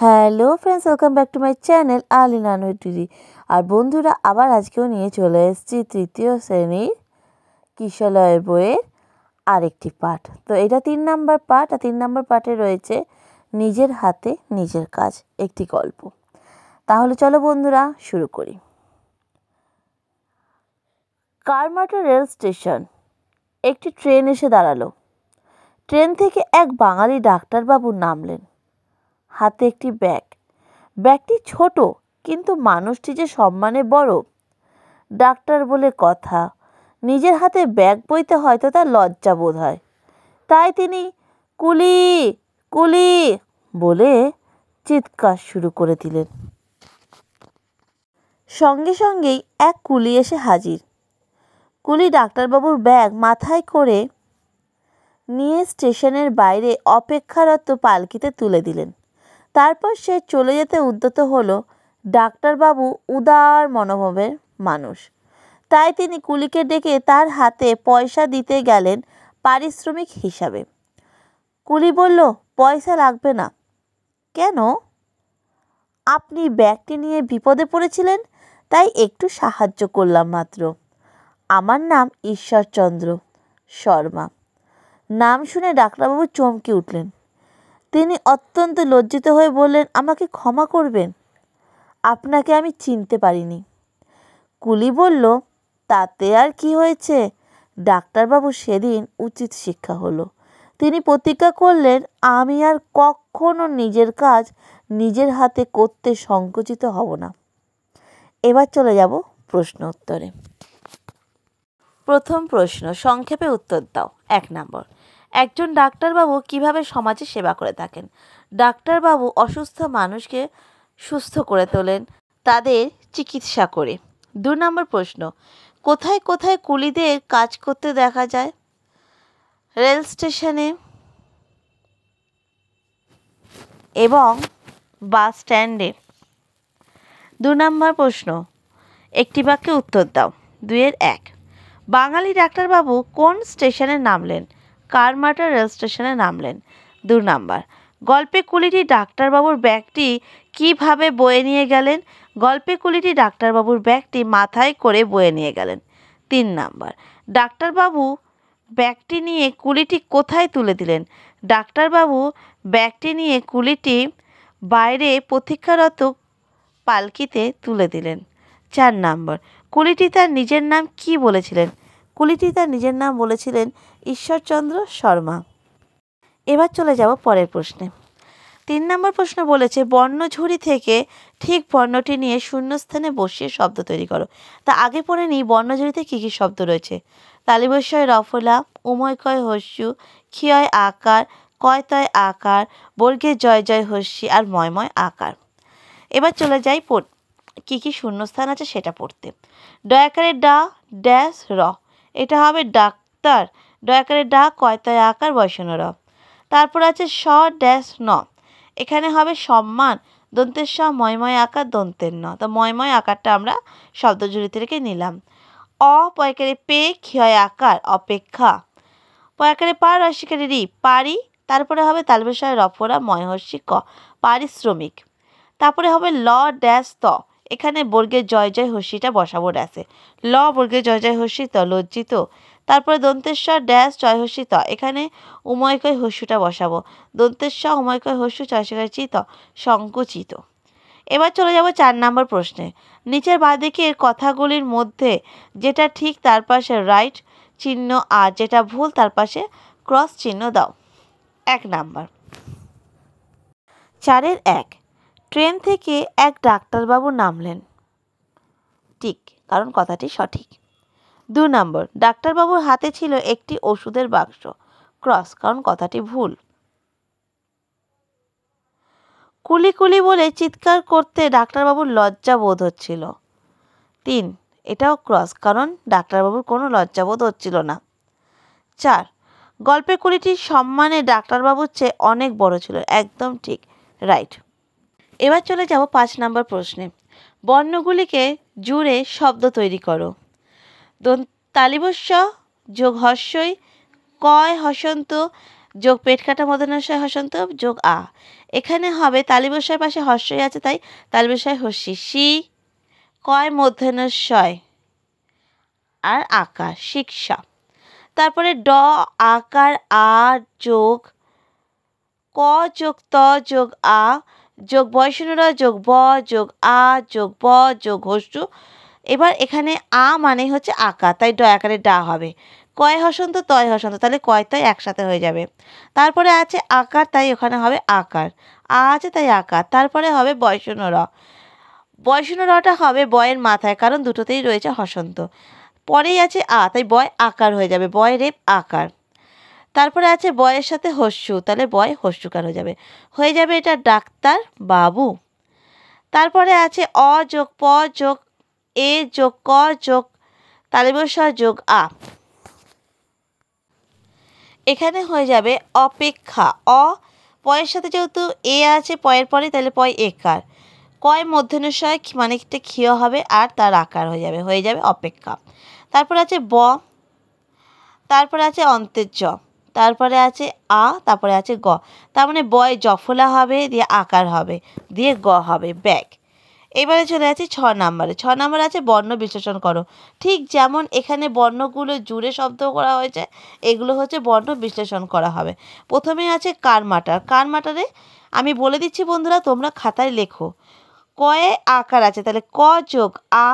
Hello friends, welcome back to my channel Alin Anwar. আর বন্ধুরা, আবার আজকেও নিয়ে চলে এসেছি তৃতীয় শ্রেণীর কিশলয়ের বইয়ের আরেকটি পাঠ। তো এটা 3 নম্বর পাঠ, আর 3 নম্বর পাঠে রয়েছে নিজের হাতে নিজের কাজ, একটি গল্প। তাহলে চলো বন্ধুরা শুরু করি। কারমাটা রেল স্টেশন। একটি ট্রেন এসে দাঁড়ালো। ট্রেন থেকে এক বাঙালি ডাক্তারবাবু নামলেন। হাতে একটি ব্যাগ। ব্যাগটি ছোট, কিন্তু মানুষটি যে সম্মানে বড়। ডাক্তার বলে কথা, নিজের হাতে ব্যাগ বইতে হয়তো তার লজ্জা বোধ হয়। তাই তিনি কুলি কুলি বলে চিৎকার শুরু করে দিলেন। সঙ্গে সঙ্গেই এক কুলি এসে হাজির। কুলি ডাক্তারবাবুর ব্যাগ মাথায় করে নিয়ে স্টেশনের বাইরে অপেক্ষারত পালকিতে তুলে দিলেন। তারপর সে চলে যেতে উদ্যত হলো। ডাক্তারবাবু উদার মনোভাবের মানুষ, তাই তিনি কুলিকে ডেকে তার হাতে পয়সা দিতে গেলেন পারিশ্রমিক হিসাবে। কুলি বলল, পয়সা লাগবে না। কেন? আপনি ব্যাগটি নিয়ে বিপদে পড়েছিলেন, তাই একটু সাহায্য করলাম মাত্র। আমার নাম ঈশ্বরচন্দ্র শর্মা। নাম শুনে ডাক্তারবাবু চমকে উঠলেন। তিনি অত্যন্ত লজ্জিত হয়ে বললেন, আমাকে ক্ষমা করবেন, আপনাকে আমি চিনতে পারিনি। কুলি বলল, তাতে আর কি হয়েছে? ডাক্তারবাবু সেদিন উচিত শিক্ষা হলো। তিনি প্রতিজ্ঞা করলেন, আমি আর কখনো নিজের কাজ নিজের হাতে করতে সংকুচিত হব না। এবার চলে যাব প্রশ্ন উত্তরে। প্রথম প্রশ্ন, সংক্ষেপে উত্তর দাও। 1 নম্বর, একজন ডাক্তারবাবু কিভাবে সমাজে সেবা করে থাকেন? ডাক্তারবাবু অসুস্থ মানুষকে সুস্থ করে তোলেন তাদের চিকিৎসা করে। 2 নম্বর প্রশ্ন, কোথায় কোথায় কুলিদের কাজ করতে দেখা যায়? রেল স্টেশনে এবং বাস স্ট্যান্ডে। 2 নম্বর প্রশ্ন, একটি বাক্যে উত্তর দাও। 2-এর 1, বাঙালি ডাক্তারবাবু কোন স্টেশনে নামলেন? কারমাটা রেল স্টেশনে নামলেন। 2 নম্বর, গল্পে কুলিটি ডাক্তারবাবুর ব্যাগটি কিভাবে বয়ে নিয়ে গেলেন? গল্পে কুলিটি ডাক্তারবাবুর ব্যাগটি মাথায় করে বয়ে নিয়ে গেলেন। 3 নম্বর, ডাক্তারবাবু ব্যাগটি নিয়ে কুলিটি কোথায় তুলে দিলেন? ডাক্তারবাবু ব্যাগটি নিয়ে কুলিটি বাইরে প্রতীক্ষারত পালকিতে তুলে দিলেন। 4 নম্বর, কুলিটি তার নিজের নাম কি বলেছিলেন? কুলিটি তার নিজের নাম বলেছিলেন ঈশ্বরচন্দ্র শর্মা। এবার চলে যাব পরের প্রশ্নে। 3 নম্বর প্রশ্ন বলেছে, বর্ণঝুড়ি থেকে ঠিক বর্ণটি নিয়ে শূন্যস্থানে বসিয়ে শব্দ তৈরি করো। তা আগে পড়ে নিই বর্ণঝুড়িতে কী কী শব্দ রয়েছে। তালিবস্যয় রফলা, উময়কয় হস্যু, ক্ষিয়য় আকার, কয়তয় আকার, বর্গের জয় জয় হস্যি আর ময়ময় আকার। এবার চলে যাই কী কী শূন্যস্থান আছে সেটা পড়তে। ডয়াকারে ডা ড্যাশ র, এটা হবে ডাক্তার। ডয়াকারে ডা কয়তয় আকার বয়সন র। তারপর আছে স ড্যাশ ন, এখানে হবে সম্মান। দন্তের স ময়ময় আকার দন্তের ন, তো ময়ময় আকারটা আমরা শব্দজুড়িতে রেখে নিলাম। অ পয়কারে পে ক্ষয় আকার অপেক্ষা। পয়কারে পা রসিকারে রি পারি। তারপরে হবে তালবেশয় রফরা ময়হর্ষি ক পারিশ্রমিক। তারপরে হবে ল ড্যাশ ত, এখানে বর্গের জয় জয় হস্যিটা বসাবো ড্যাশে। ল বর্গের জয় জয় হস্যি ত লজ্জিত। তারপরে দন্তেশ্বর ড্যাশ জয় হস্যি ত, এখানে উময়কয় হস্যুটা বসাবো। দন্তেশ্বর উময়কয় হস্যু চয়সকার চিত সংকুচিত। এবার চলে যাব 4 নম্বর প্রশ্নে। নিচের বাঁদিকের কথাগুলির মধ্যে যেটা ঠিক তার পাশে রাইট চিহ্ন, আর যেটা ভুল তার পাশে ক্রস চিহ্ন দাও। 1 নাম্বার, 4-এর 1, ট্রেন থেকে এক ডাক্তারবাবু নামলেন। ঠিক, কারণ কথাটি সঠিক। 2 নম্বর, ডাক্তারবাবুর হাতে ছিল একটি ওষুধের বাক্স। ক্রস, কারণ কথাটি ভুল। কুলি কুলি বলে চিৎকার করতে ডাক্তারবাবুর লজ্জা বোধ হচ্ছিল। 3, এটাও ক্রস, কারণ ডাক্তারবাবুর কোনো লজ্জা বোধ হচ্ছিল না। 4, গল্পে কুলিটির সম্মানে ডাক্তারবাবুর চেয়ে অনেক বড় ছিল। একদম ঠিক, রাইট। এবার চলে যাব 5 নম্বর প্রশ্নে। বর্ণগুলিকে জুড়ে শব্দ তৈরি করো। তালিবস্য যোগ হস্যই, কয় হসন্ত যোগ পেট কাটা মদনাশয় হসন্ত যোগ আ। এখানে হবে তালিবস্যের পাশে হস্যই আছে, তাই তালিবস্যয় হস্যি, শি কয় মূর্ধন্যস্বয় আর আকার, শিক্ষা। তারপরে ড আকার আ যোগ ক যোগ ত যোগ আ যোগ বয়সনুরা যোগ ব যোগ আ যোগ ব যোগ হস্যু। এবার এখানে আ মানে হচ্ছে আকার, তাই ড আকারে ডা হবে। কয় হসন্ত তয় হসন্ত, তাহলে কয় তয় একসাথে হয়ে যাবে। তারপরে আছে আকার, তাই ওখানে হবে আকার, আ আছে তাই আকার। তারপরে হবে বয়সন্য র, বয়সন্য রটা হবে বয়ের মাথায়, কারণ দুটোতেই রয়েছে হসন্ত। পরেই আছে আ, তাই বয় আকার হয়ে যাবে, বয় রেপ আকার। তারপরে আছে বয়ের সাথে হস্যু, তাহলে বয় হস্যুকার হয়ে যাবে এটা ডাক্তার বাবু। তারপরে আছে অ যোগ প যোগ এ যোগ ক যোগ তালিবস্য যোগ আ, এখানে হয়ে যাবে অপেক্ষা। অ পয়ের সাথে যেহেতু এ আছে পয়ের পরে, তাহলে পয় একার, কয় মূর্ধন্যস্বয় মানে একটা ক্ষীয় হবে আর তার আকার হয়ে যাবে অপেক্ষা। তারপর আছে ব, তারপরে আছে অন্তের জ, তারপরে আছে আ, তারপরে আছে গ, তার মানে বয় জফলা হবে, দিয়ে আকার হবে, দিয়ে গ হবে ব্যাগ। এবারে চলে আছে 6 নম্বরে। 6 নম্বর আছে বর্ণ বিশ্লেষণ করো। ঠিক যেমন এখানে বর্ণগুলো জুড়ে শব্দ করা হয়েছে, এগুলো হচ্ছে বর্ণ বিশ্লেষণ করা হবে। প্রথমে আছে কারমাটার। কারমাটারে আমি বলে দিচ্ছি বন্ধুরা, তোমরা খাতায় লেখো। কয়ে আকার আছে, তাহলে ক যোগ আ,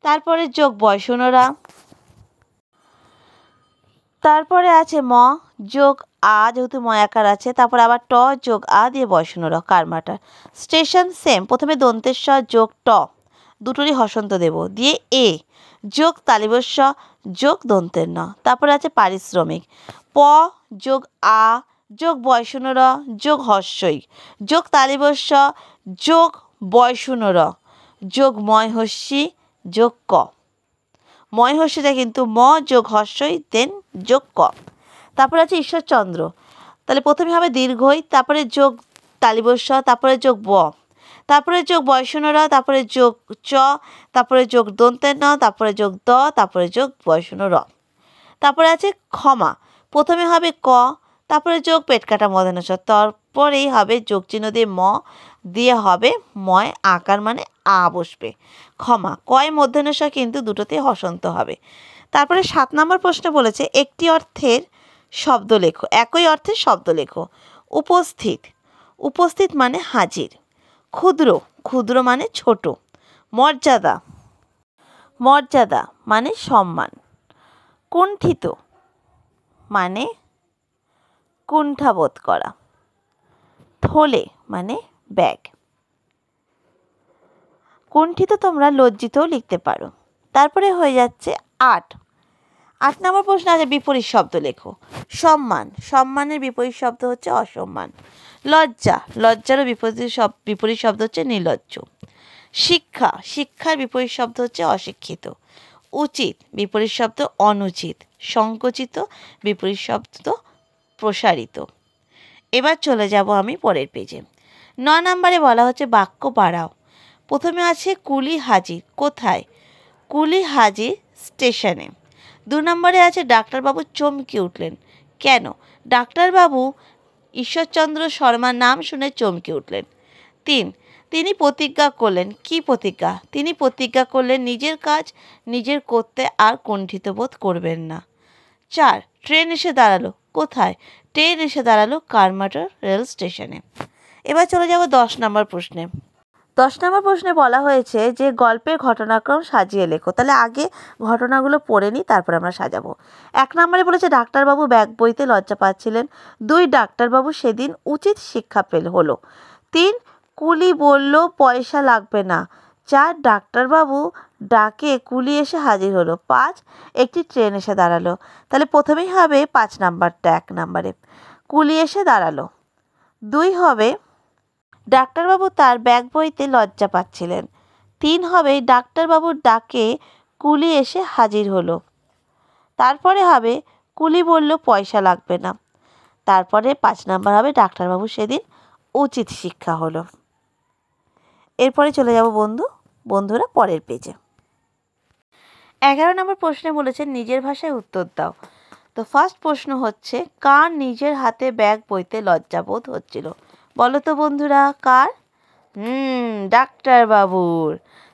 তারপরে যোগ বয়সনরা, তারপরে আছে ম যোগ আ, যেহেতু ময়াকার আছে, তারপর আবার ট যোগ আ দিয়ে বয়সন্য র, কারমাটার। স্টেশন সেম, প্রথমে দন্তেশ্বর যোগ ট, দুটোরই হসন্ত দেব, দিয়ে এ যোগ তালিবস্য যোগ দন্তের ন। তারপরে আছে পারিশ্রমিক, প যোগ আ যোগ বয়সন্য র যোগ হস্যই যোগ তালিবস্য যোগ বয়সন্য র যোগ ময় হস্যি যোগ ক। ময় হস্যিটা কিন্তু ম যোগ হস্যই দেন যোগ ক। তারপরে আছে ঈশ্বরচন্দ্র, তাহলে প্রথমে হবে দীর্ঘই, তারপরে যোগ তালিবস্য, তারপরে যোগ ব, তারপরে যোগ বয়সন্য র, তারপরে যোগ চ, তারপরে যোগ দন্তের ন, তারপরে যোগ দ, তারপরে যোগ বয়সন্য র। তারপরে আছে ক্ষমা, প্রথমে হবে ক, তারপরে যোগ পেট কাটা মধ্যাহ্নস্বর, তারপরেই হবে যোগ চিহ্ন দিয়ে ম, দিয়ে হবে ময় আকার মানে আ বসবে, ক্ষমা। কয় মধ্যাহ্নস্বর কিন্তু দুটোতেই হসন্ত হবে। তারপরে 7 নম্বর প্রশ্ন বলেছে একটি অর্থের শব্দ লেখো, একই অর্থের শব্দ লেখো। উপস্থিত, উপস্থিত মানে হাজির। ক্ষুদ্র, ক্ষুদ্র মানে ছোট। মর্যাদা, মর্যাদা মানে সম্মান। কুণ্ঠিত মানে কুণ্ঠাবোধ করা। থলে মানে ব্যাগ। কুণ্ঠিত তোমরা লজ্জিতও লিখতে পারো। তারপরে হয়ে যাচ্ছে 8 নম্বর প্রশ্ন আছে বিপরীত শব্দ লেখো। সম্মান, সম্মানের বিপরীত শব্দ হচ্ছে অসম্মান। লজ্জা, লজ্জারও বিপরীত শব্দ হচ্ছে নির্লজ্জ। শিক্ষা, শিক্ষার বিপরীত শব্দ হচ্ছে অশিক্ষিত। উচিত, বিপরীত শব্দ অনুচিত। সংকুচিত, বিপরীত শব্দ প্রসারিত। এবার চলে যাব আমি পরের পেজে। 9 নম্বরে বলা হচ্ছে বাক্য বাড়াও। প্রথমে আছে কুলি হাজির, কোথায়? কুলি হাজির স্টেশনে। 2 নম্বরে আছে ডাক্তারবাবু চমকে উঠলেন, কেন? ডাক্তারবাবু ঈশ্বরচন্দ্র শর্মার নাম শুনে চমকে উঠলেন। 3 তিনি প্রতিজ্ঞা করলেন, কি প্রতিজ্ঞা? তিনি প্রতিজ্ঞা করলেন নিজের কাজ নিজের করতে আর কুণ্ঠিত বোধ করবেন না। 4 ট্রেন এসে দাঁড়ালো, কোথায়? ট্রেন এসে দাঁড়ালো কারমাটার রেল স্টেশনে। এবার চলে যাব 10 নম্বর প্রশ্নে। 10 নম্বর প্রশ্নে বলা হয়েছে যে গল্পের ঘটনাক্রম সাজিয়ে লেখো। তাহলে আগে ঘটনাগুলো পড়ে নিই, তারপরে আমরা সাজাবো। 1 নম্বরে বলেছে ডাক্তারবাবু ব্যাগ বইতে লজ্জা পাচ্ছিলেন। 2 ডাক্তারবাবু সেদিন উচিত শিক্ষা হলো। 3 কুলি বলল পয়সা লাগবে না। 4 ডাক্তারবাবু ডাকে কুলি এসে হাজির হলো। 5 একটি ট্রেন এসে দাঁড়ালো। তাহলে প্রথমেই হবে 5 নাম্বারটা। 1 নম্বরে কুলি এসে দাঁড়ালো। 2 হবে ডাক্তারবাবু তার ব্যাগ বইতে লজ্জা পাচ্ছিলেন। 3 হবে ডাক্তারবাবুর ডাকে কুলি এসে হাজির হলো। তারপরে হবে কুলি বলল পয়সা লাগবে না। তারপরে 5 নাম্বার হবে ডাক্তারবাবু সেদিন উচিত শিক্ষা হলো। এরপরে চলে যাব বন্ধুরা পরের পেজে। 11 নম্বর প্রশ্নে বলেছে নিজের ভাষায় উত্তর দাও। তো ফার্স্ট প্রশ্ন হচ্ছে কার নিজের হাতে ব্যাগ বইতে লজ্জাবোধ হচ্ছিল? বলো তো বন্ধুরা কার? ডাক্তারবাবুর।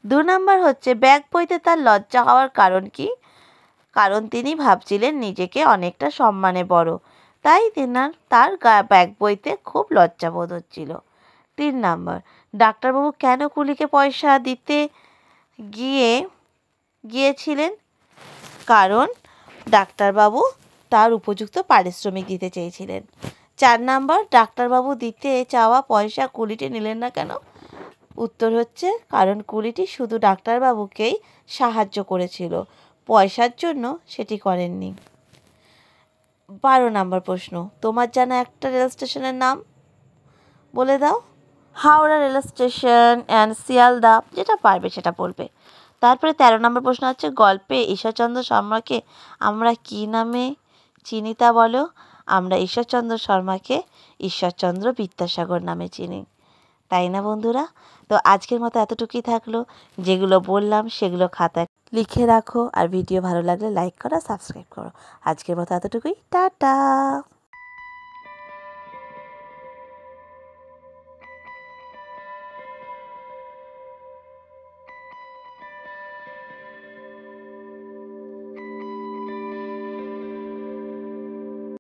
2 নাম্বার হচ্ছে ব্যাগ বইতে তার লজ্জা হওয়ার কারণ কি? কারণ তিনি ভাবছিলেন নিজেকে অনেকটা সম্মানে বড়, তাই তার ব্যাগ বইতে খুব লজ্জা বোধ হচ্ছিল। 3 নাম্বার, ডাক্তারবাবু কেন কুলিকে পয়সা দিতে গিয়েছিলেন? কারণ ডাক্তারবাবু তার উপযুক্ত পারিশ্রমিক দিতে চেয়েছিলেন। 4 নাম্বার, ডাক্তারবাবু দিতে চাওয়া পয়সা কুলিটি নিলেন না কেন? উত্তর হচ্ছে কারণ কুলিটি শুধু ডাক্তারবাবুকেই সাহায্য করেছিল, পয়সার জন্য সেটি করেননি। 12 নাম্বার প্রশ্ন, তোমার জানা একটা রেল স্টেশনের নাম বলে দাও। Howrah rail station and Sealdah, যেটা পারবে সেটা বলবে। তারপরে 13 নম্বর প্রশ্ন হচ্ছে গল্পে ঈশ্বরচন্দ্র শর্মাকে আমরা কি নামে চিনি তা বলো। আমরা ঈশ্বরচন্দ্র শর্মাকে ঈশ্বরচন্দ্র বিদ্যাসাগর নামে চিনি, তাই না বন্ধুরা? তো আজকের মতো এতটুকুই থাকলো। যেগুলো বললাম সেগুলো খাতায় লিখে রাখো, আর ভিডিও ভালো লাগলে লাইক করো, সাবস্ক্রাইব করো। আজকের মতো এতটুকুই, টাটা।